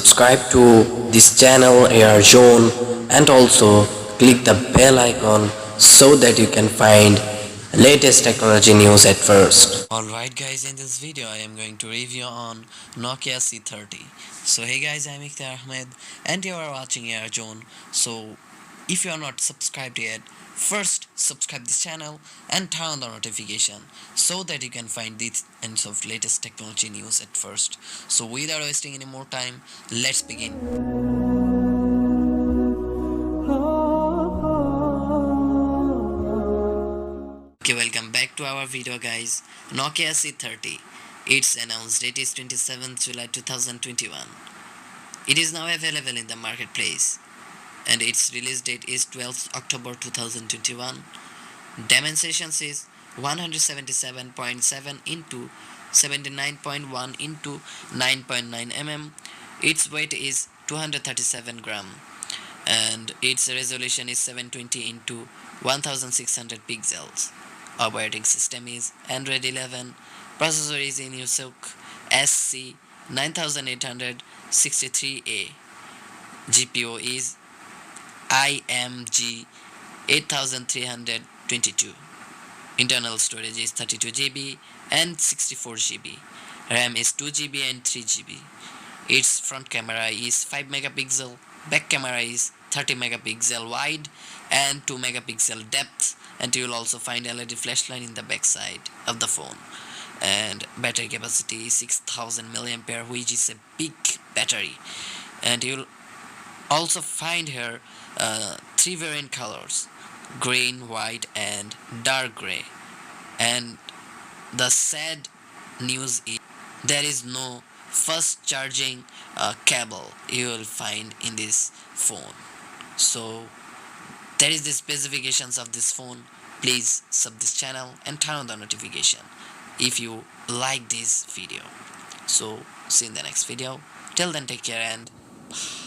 subscribe to this channel ARZONE and also click the bell icon so that you can find latest technology news at first. Alright guys, in this video I am going to review on Nokia C30. So hey guys, I'm Ikhtier and you are watching ARZONE. So if you are not subscribed yet, first subscribe this channel and turn on the notification so that you can find these kinds of latest technology news at first. So without wasting any more time, let's begin. Okay, welcome back to our video guys. Nokia C30. Its announced date is 27th July 2021. It is now available in the marketplace and its release date is 12th October 2021. Dimensions is 177.7 into 79.1 into 9.9 mm. Its weight is 237 gram and its resolution is 720 into 1600 pixels. Operating system is Android 11. Processor is in Yusuk SC9863A. GPU is IMG 8322. Internal storage is 32 GB and 64 GB. RAM is 2 GB and 3 GB. Its front camera is 5 megapixel, back camera is 30 megapixel wide and 2 megapixel depth, and you will also find LED flashlight in the back side of the phone. And battery capacity is 6000 mAh, which is a big battery. And you'll also find here three variant colors: green, white and dark gray. And the sad news is there is no fast charging cable you will find in this phone. So that is the specifications of this phone. Please sub this channel and turn on the notification if you like this video. So see you in the next video. Till then, take care and bye.